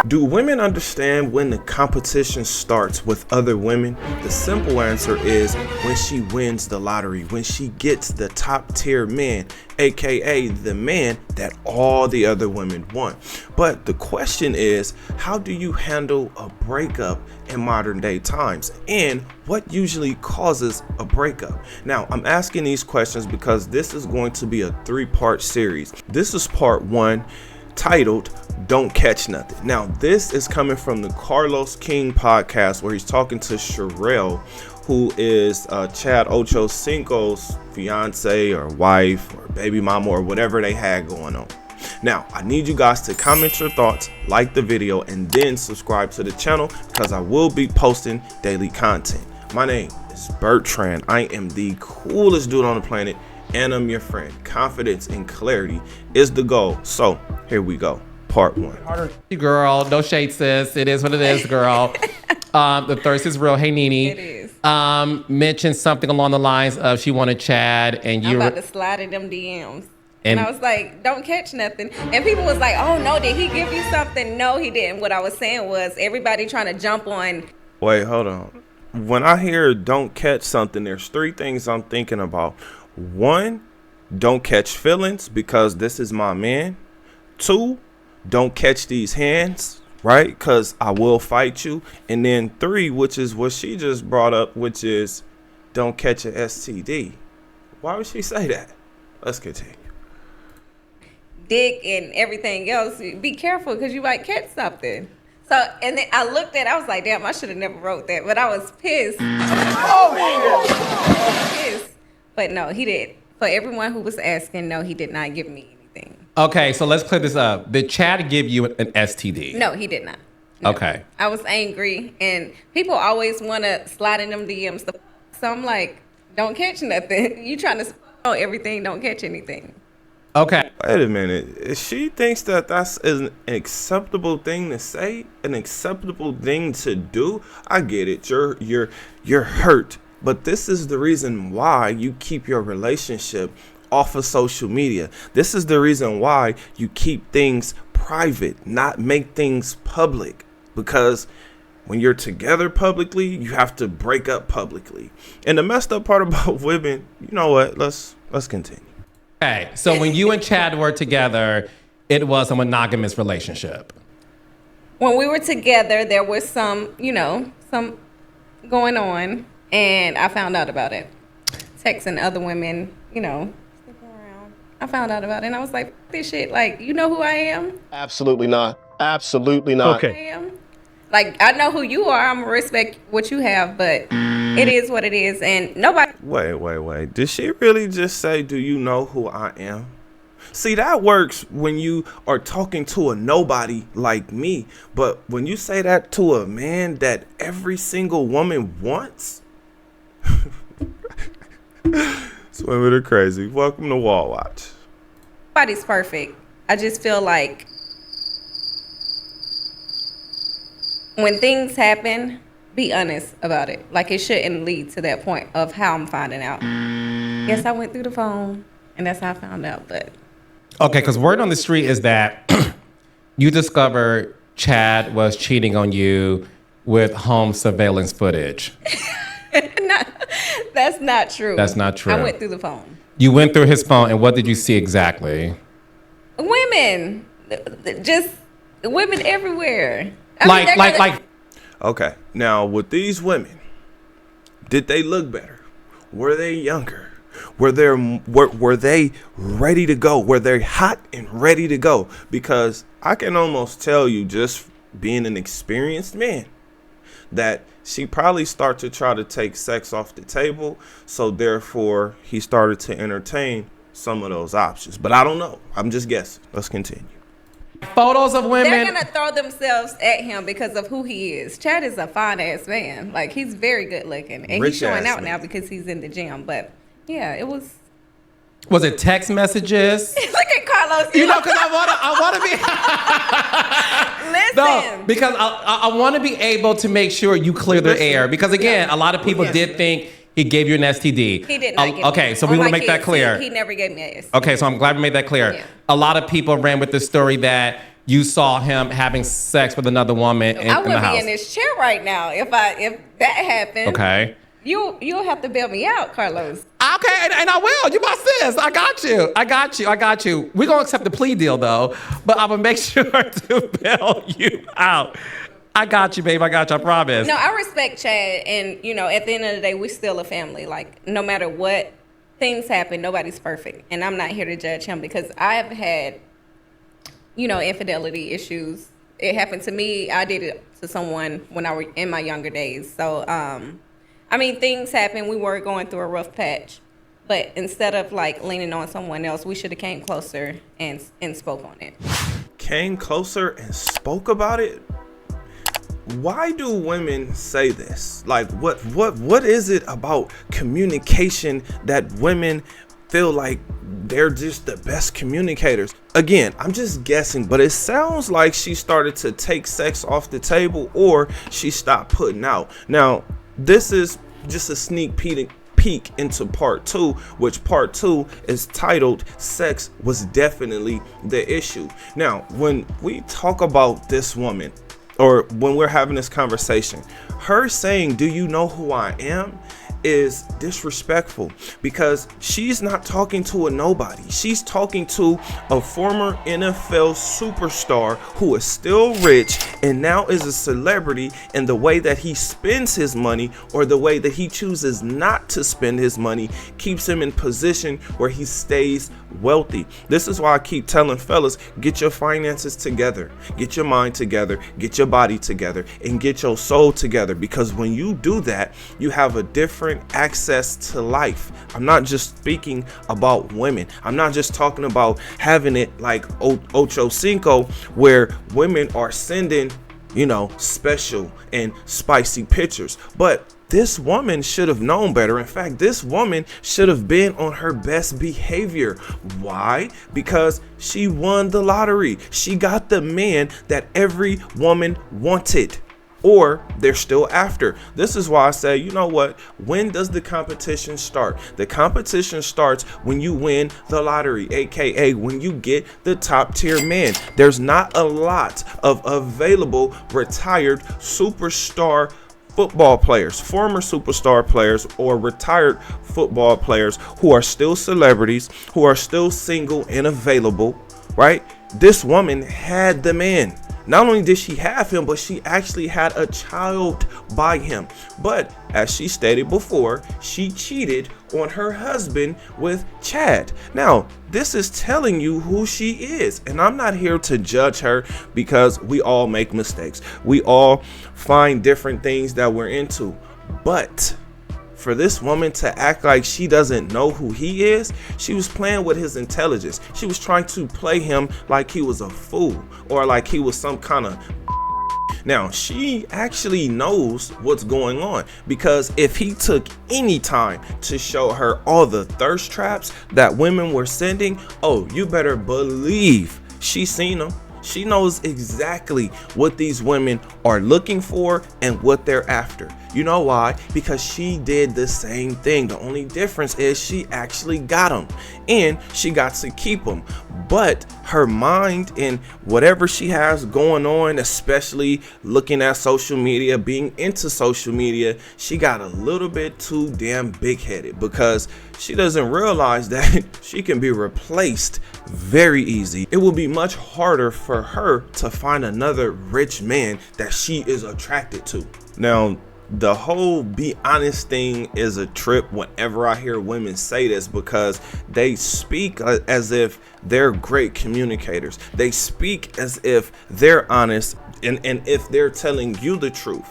Do women understand when the competition starts with other women? The simple answer is when she wins the lottery, when she gets the top tier man, aka the man that all the other women want. But the question is, how do you handle a breakup in modern day times? And what usually causes a breakup? Now, I'm asking these questions because this is going to be a 3-part series. This is part 1, titled Don't Catch Nothing. Now, this is coming from the Carlos King podcast, where he's talking to Sherelle, who is Chad Ochocinco's fiance or wife or baby mama or whatever they had going on. Now, I need you guys to comment your thoughts, like the video, and then subscribe to the channel because I will be posting daily content. My name is Bertrand. I am the coolest dude on the planet, and I'm your friend. Confidence and clarity is the goal. So here we go. Part 1. Girl, no shade, sis. It is what it is, girl. The thirst is real. Hey, Nene. It is. Mentioned something along the lines of she wanted Chad, and you I'm about to slide in them DMs. And I was like, don't catch nothing. And people was like, oh no, did he give you something? No, he didn't. What I was saying was everybody trying to jump on. Wait, hold on. When I hear don't catch something, there's 3 things I'm thinking about. 1, don't catch feelings because this is my man. 2, don't catch these hands, right? Because I will fight you. And then 3, which is what she just brought up, which is don't catch an STD. Why would she say that? Let's continue. Dick and everything else. Be careful because you might catch something. So, and then I looked at it, I was like, damn, I should have never wrote that. But I was pissed. Pissed. But no, he did. For everyone who was asking, no, he did not give me anything. Okay, so let's clear this up. Did Chad give you an STD? No, he did not. No. Okay. I was angry, and people always want to slide in them DMs. So I'm like, don't catch nothing. You trying to spoil everything, don't catch anything. Okay. Wait a minute. She thinks that that's an acceptable thing to say, an acceptable thing to do. I get it. You're hurt, but this is the reason why you keep your relationship off of social media. This is the reason why you keep things private, not make things public, because when you're together publicly, you have to break up publicly. And the messed up part about women, you know what? Let's continue. Okay, so when you and Chad were together, it was a monogamous relationship. When we were together, there was some going on, and I found out about it. Texting other women, sticking around. I found out about it, and I was like, this shit, like, you know who I am? Absolutely not. Absolutely not. Okay. I am. Like, I know who you are. I'm gonna respect what you have, but it is what it is, and nobody. Wait. Did she really just say, do you know who I am? See, that works when you are talking to a nobody like me. But when you say that to a man that every single woman wants, women are crazy. Welcome to Wall Watch. Nobody's perfect. I just feel like when things happen, be honest about it. Like, it shouldn't lead to that point of how I'm finding out. Yes, I went through the phone, and that's how I found out. But Okay, because word on the street is that you discovered Chad was cheating on you with home surveillance footage. that's not true. That's not true. I went through the phone. You went through his phone, and what did you see exactly? Women. Just women everywhere. Like. Okay, now with these women, did they look better? Were they younger? Were they ready to go? Were they hot and ready to go? Because I can almost tell you, just being an experienced man, that she probably started to try to take sex off the table. So therefore, he started to entertain some of those options. But I don't know. I'm just guessing. Let's continue. Photos of women. They're gonna throw themselves at him because of who he is. Chad is a fine ass man. Like, he's very good looking, and he's showing out now because he's in the gym. But yeah, it was. Was it text messages? Look at Carlos. Because I want to be. Listen. No, because I want to be able to make sure you clear the air. Because again, a lot of people did think he gave you an STD. He did not give Okay, me. so we want to make that clear. He never gave me an STD. Okay, so I'm glad we made that clear. Yeah. A lot of people ran with the story that you saw him having sex with another woman I in would the be house. in this chair right now if that happened. Okay. You'll have to bail me out, Carlos. Okay, and I will. You my sis. I got you. We're going to accept the plea deal, though. But I'm going to make sure to bail you out. I got you, babe. I got you. I promise. No, I respect Chad. And, at the end of the day, we're still a family. Like, no matter what things happen, nobody's perfect. And I'm not here to judge him because I have had, infidelity issues. It happened to me. I did it to someone when I was in my younger days. So, things happen. We were going through a rough patch. But instead of, leaning on someone else, we should have came closer and spoke on it. Came closer and spoke about it? Why do women say this? Like, what is it about communication that women feel like they're just the best communicators? Again, I'm just guessing, but it sounds like she started to take sex off the table or she stopped putting out. Now, this is just a sneak peek into part 2, which part 2 is titled Sex Was Definitely the Issue. Now, when we talk about this woman, or when we're having this conversation, her saying, "Do you know who I am?" is disrespectful because she's not talking to a nobody. She's talking to a former NFL superstar who is still rich and now is a celebrity, and the way that he spends his money or the way that he chooses not to spend his money keeps him in position where he stays wealthy. This is why I keep telling fellas, get your finances together, get your mind together, get your body together, and get your soul together, because when you do that, you have a different access to life. I'm not just speaking about women. I'm not just talking about having it like Ocho Cinco, where women are sending, special and spicy pictures. But this woman should have known better. In fact, this woman should have been on her best behavior. Why? Because she won the lottery. She got the man that every woman wanted, or they're still after. This is why I say, you know what? When does the competition start? The competition starts when you win the lottery, aka when you get the top tier man. There's not a lot of available retired superstar football players, former superstar players, or retired football players who are still celebrities, who are still single and available, right? This woman had the man. Not only did she have him, but she actually had a child by him. But as she stated before, she cheated on her husband with Chad. Now, this is telling you who she is. And I'm not here to judge her, because we all make mistakes. We all find different things that we're into. But for this woman to act like she doesn't know who he is, she was playing with his intelligence. She was trying to play him like he was a fool or like he was some kind of. Now, she actually knows what's going on, because if he took any time to show her all the thirst traps that women were sending, oh, you better believe she's seen them. She knows exactly what these women are looking for and what they're after. You know why? Because she did the same thing. The only difference is she actually got them, and she got to keep them. But her mind and whatever she has going on, especially looking at social media, being into social media, she got a little bit too damn big-headed, because she doesn't realize that she can be replaced very easy. It will be much harder for her to find another rich man that she is attracted to. Now, the whole be honest thing is a trip whenever I hear women say this, because they speak as if they're great communicators. They speak as if they're honest and if they're telling you the truth.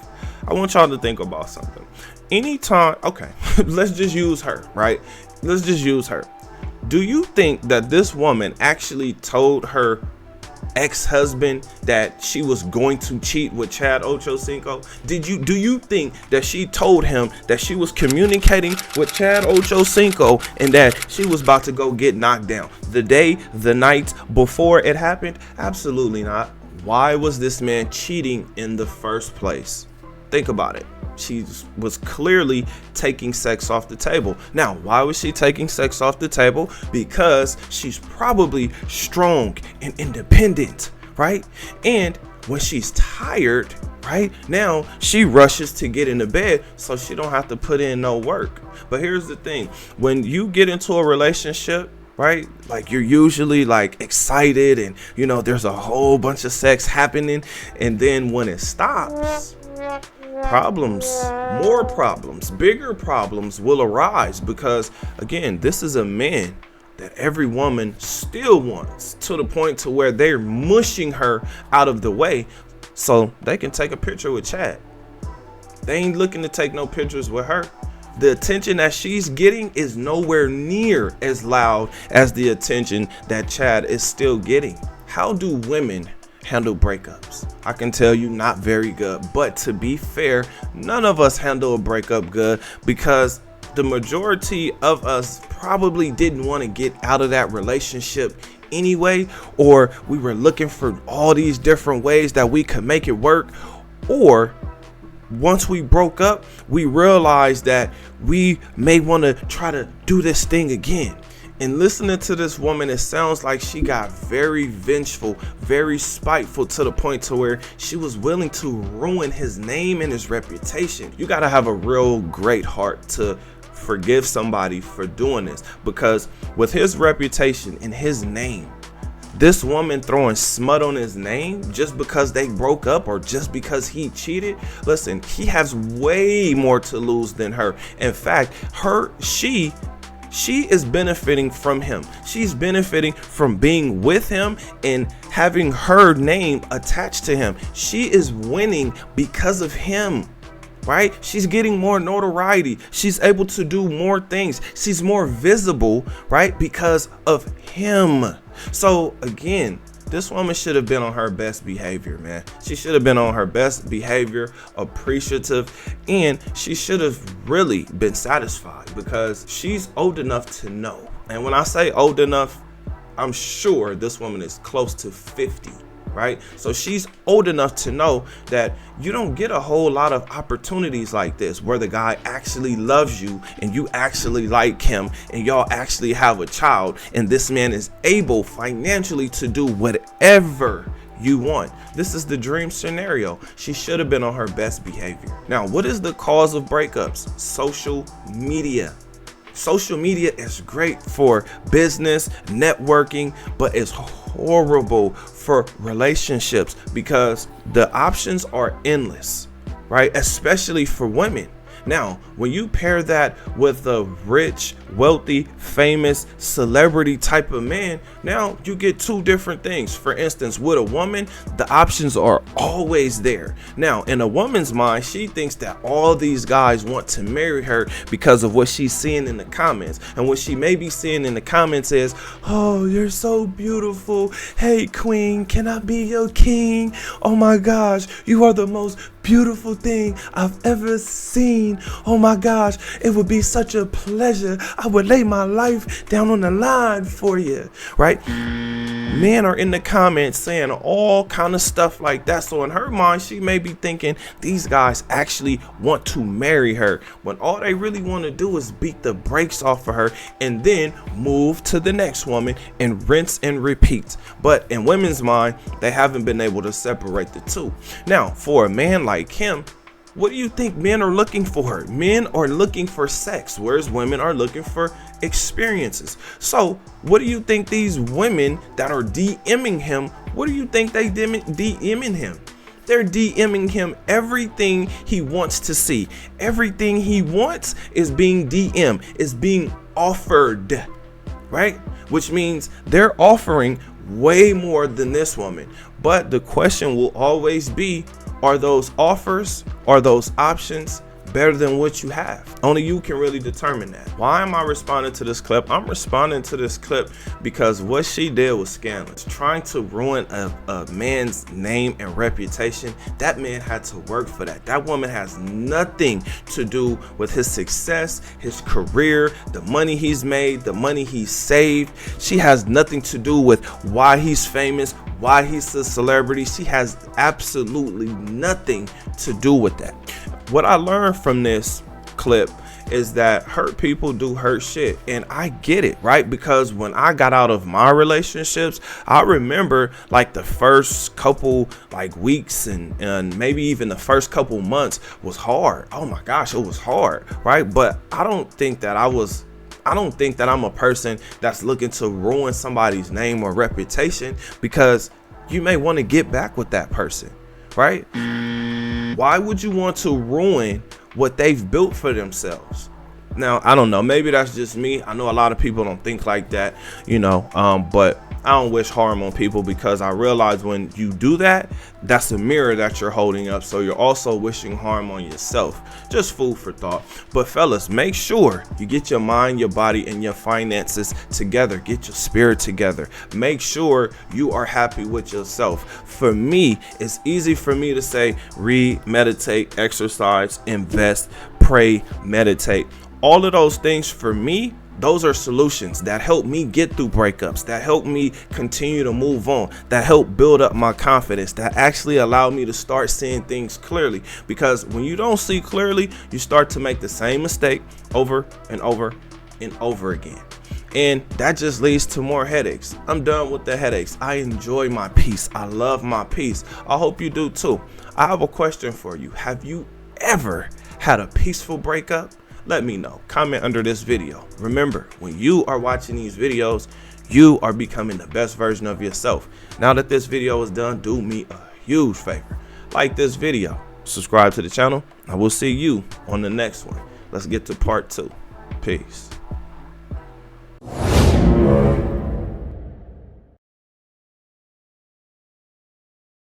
I want y'all to think about something. Anytime, okay, let's just use her, right? Let's just use her. Do you think that this woman actually told her ex-husband that she was going to cheat with Chad Ochocinco? Do you think that she told him that she was communicating with Chad Ochocinco and that she was about to go get knocked down the night before it happened? Absolutely not. Why was this man cheating in the first place? Think about it. She was clearly taking sex off the table. Now, why was she taking sex off the table? Because she's probably strong and independent. right? And when she's tired, right, now she rushes to get into bed so she don't have to put in no work. But here's the thing, when you get into a relationship, right, like you're usually like excited and there's a whole bunch of sex happening, and then when it stops, more problems, bigger problems will arise, because again, this is a man that every woman still wants, to the point to where they're mushing her out of the way so they can take a picture with Chad. They ain't looking to take no pictures with her. The attention that she's getting is nowhere near as loud as the attention that Chad is still getting. How do women handle breakups? I can tell you, not very good. But to be fair, none of us handle a breakup good, because the majority of us probably didn't want to get out of that relationship anyway, or we were looking for all these different ways that we could make it work, or once we broke up, we realized that we may want to try to do this thing again. And listening to this woman, it sounds like she got very vengeful, very spiteful, to the point to where she was willing to ruin his name and his reputation. You got to have a real great heart to forgive somebody for doing this, because with his reputation and his name, this woman throwing smut on his name just because they broke up or just because he cheated, listen, he has way more to lose than her. In fact, she is benefiting from him. She's benefiting from being with him and having her name attached to him. She is winning because of him, right? She's getting more notoriety. She's able to do more things. She's more visible, right? Because of him. So again, this woman should have been on her best behavior, man. She should have been on her best behavior, appreciative, and she should have really been satisfied, because she's old enough to know. And when I say old enough, I'm sure this woman is close to 50. Right? So she's old enough to know that you don't get a whole lot of opportunities like this, where the guy actually loves you and you actually like him and y'all actually have a child, and this man is able financially to do whatever you want. This is the dream scenario. She should have been on her best behavior. Now, what is the cause of breakups? Social media. Social media is great for business, networking, but it's horrible for relationships, because the options are endless, right? Especially for women. Now, when you pair that with a rich, wealthy, famous, celebrity type of man, now you get two different things. For instance, with a woman, the options are always there. Now, in a woman's mind, she thinks that all these guys want to marry her because of what she's seeing in the comments. And what she may be seeing in the comments is, oh, you're so beautiful. Hey, queen, can I be your king? Oh my gosh, you are the most beautiful thing I've ever seen. Oh my gosh, it would be such a pleasure. I would lay my life down on the line for you, right? Men are in the comments saying all kind of stuff like that. So in her mind, she may be thinking these guys actually want to marry her, when all they really want to do is beat the brakes off of her and then move to the next woman and rinse and repeat. But in women's mind, they haven't been able to separate the two. Now, for a man like him, what do you think men are looking for? Men are looking for sex, whereas women are looking for experiences. So what do you think these women that are DMing him, what do you think they DMing him? They're DMing him everything he wants to see. Everything he wants is being DM, is being offered, right? Which means they're offering way more than this woman. But the question will always be, are those offers, are those options better than what you have? Only you can really determine that. Why am I responding to this clip? I'm responding to this clip because what she did was scandalous. Trying to ruin a man's name and reputation, that man had to work for that. That woman has nothing to do with his success, his career, the money he's made, the money he's saved. She has nothing to do with why he's famous, why he's a celebrity. She has absolutely nothing to do with that. What I learned from this clip is that hurt people do hurt shit. And I get it, right? Because when I got out of my relationships, I remember like the first couple like weeks and maybe even the first couple months was hard. Oh my gosh, it was hard, right? But I don't think that I'm a person that's looking to ruin somebody's name or reputation, because you may want to get back with that person, right? Why would you want to ruin what they've built for themselves? Now, I don't know. Maybe that's just me. I know a lot of people don't think like that, but I don't wish harm on people, because I realize when you do that, that's a mirror that you're holding up. So you're also wishing harm on yourself. Just food for thought. But fellas, make sure you get your mind, your body, and your finances together. Get your spirit together. Make sure you are happy with yourself. For me, it's easy for me to say read, meditate, exercise, invest, pray, meditate. All of those things for me, those are solutions that help me get through breakups, that help me continue to move on, that help build up my confidence, that actually allow me to start seeing things clearly. Because when you don't see clearly, you start to make the same mistake over and over and over again. And that just leads to more headaches. I'm done with the headaches. I enjoy my peace. I love my peace. I hope you do too. I have a question for you. Have you ever had a peaceful breakup? Let me know. Comment under this video. Remember, when you are watching these videos, you are becoming the best version of yourself. Now that this video is done, do me a huge favor. Like this video, subscribe to the channel. I will see you on the next one. Let's get to part 2. Peace.